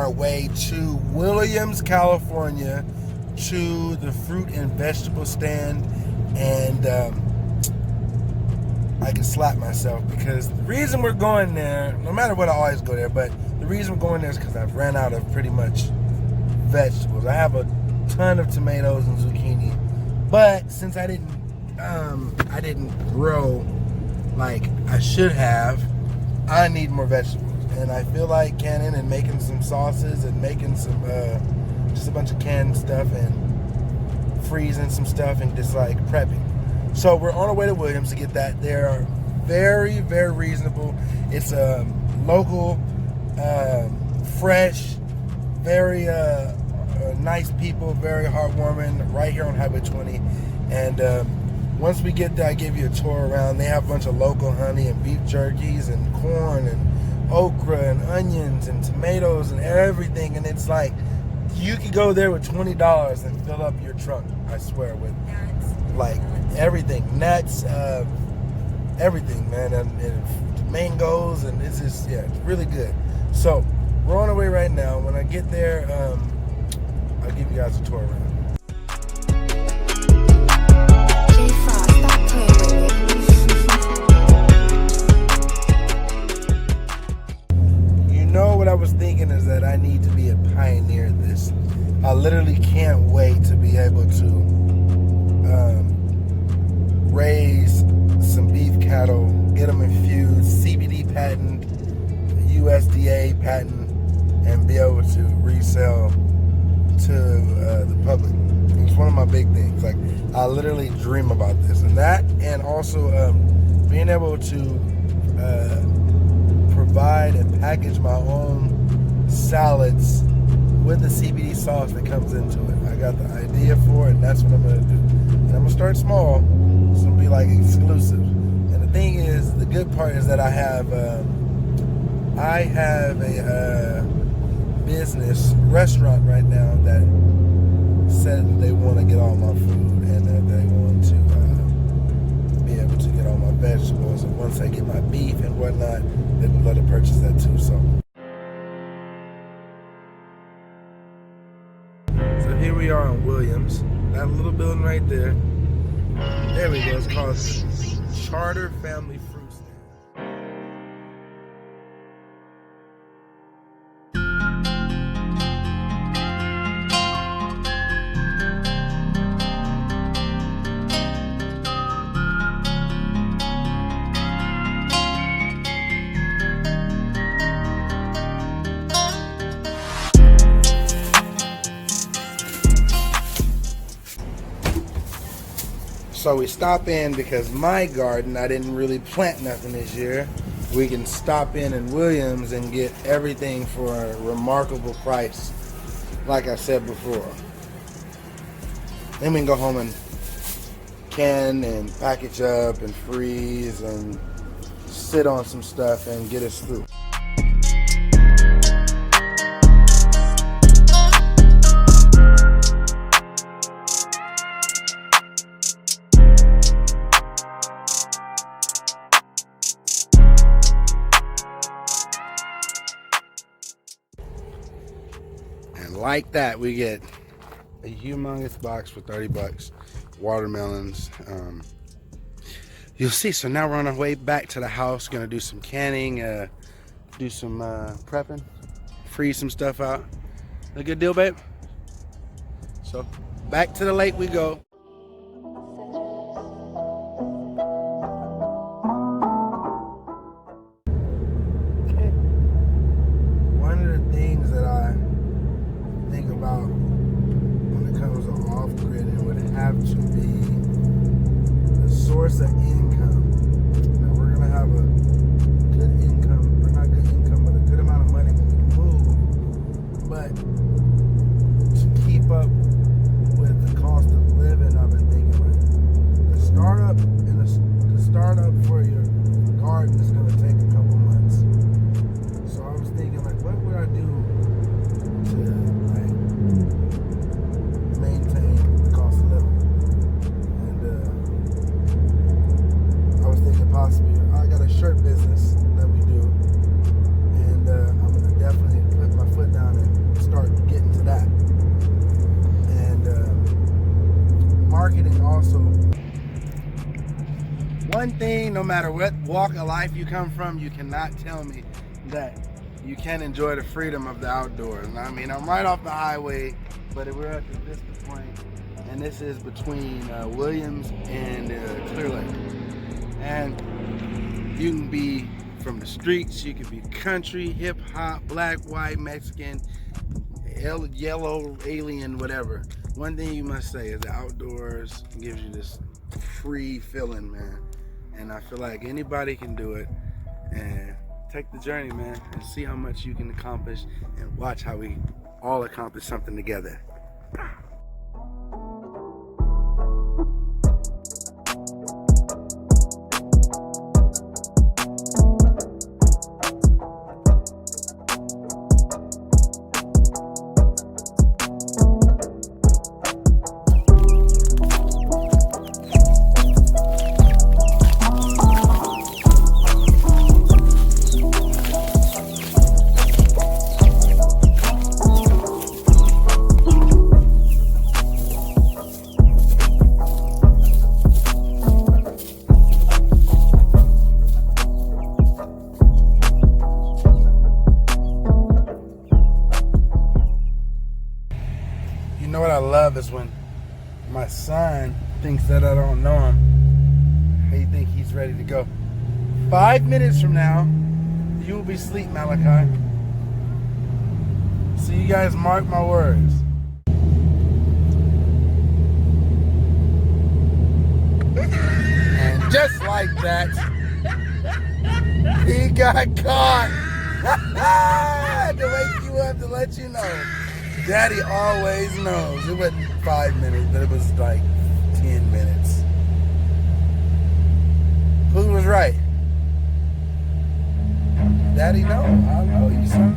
our way to Williams, California, to the fruit and vegetable stand, and I can slap myself because the reason we're going there, no matter what, I always go there, but the reason we're going there is because I've ran out of pretty much vegetables. I have a ton of tomatoes and zucchini, but since I didn't grow like I should have, I need more vegetables. And I feel like canning and making some sauces and making some just a bunch of canned stuff and freezing some stuff and just like prepping. So we're on our way to Williams to get that. They're very, very reasonable. It's local, fresh, very nice people, very heartwarming, right here on Highway 20. And once we get there, I give you a tour around. They have a bunch of local honey and beef jerkies and corn and okra and onions and tomatoes and everything. And it's like, you could go there with $20 and fill up your trunk, I swear, with like everything, nuts, everything, man, and mangoes, and it's just, yeah, it's really good. So we're on our way right now. When I get there, I'll give you guys a tour around. You know what I was thinking is that I need to be a pioneer at this. I literally can't wait to be able to raise some beef cattle, get them infused, CBD patent, USDA patent, and be able to resell to the public. It's one of my big things. Like, I literally dream about this, and that, and also being able to provide and package my own salads with the CBD sauce that comes into it. I got the idea for it, and that's what I'm gonna do. And I'm gonna start small. It's gonna be like exclusive. And the thing is, the good part is that I have a business restaurant right now that said that they want to get all my food and that they want to be able to get all my vegetables. And once I get my beef and whatnot, they would let her purchase that too. So here we are in Williams. That little building right there. There we go. It's called Charter Family Fruit Stand. So we stop in because my garden, I didn't really plant nothing this year. We can stop in Williams and get everything for a remarkable price, like I said before. Then we can go home and can and package up and freeze and sit on some stuff and get us through. Like that, we get a humongous box for $30. Watermelons. You'll see. So now we're on our way back to the house. Gonna do some canning, do some prepping, freeze some stuff out. A good deal, babe? So back to the lake we go. One of the things that I think about when it comes to off-grid, it would have to be the source of income. Now we're gonna have a good income, or not good income, but a good amount of money when we move. But to keep up with the cost of living one thing, no matter what walk of life you come from, you cannot tell me that you can't enjoy the freedom of the outdoors. And I mean, I'm right off the highway, but we're at the Vista Point, and this is between Williams and Clear Lake. And you can be from the streets, you can be country, hip hop, black, white, Mexican, yellow, alien, whatever. One thing you must say is the outdoors gives you this free feeling, man. And I feel like anybody can do it. And take the journey, man, and see how much you can accomplish, and watch how we all accomplish something together. You know what I love is when my son thinks that I don't know him. How you think he's ready to go? 5 minutes from now, you will be asleep, Malachi. So you guys mark my words. And just like that, he got caught. I had to wake you up to let you know. Daddy always knows. It wasn't 5 minutes, but it was like 10 minutes. Who was right? Daddy, no. I know you, son.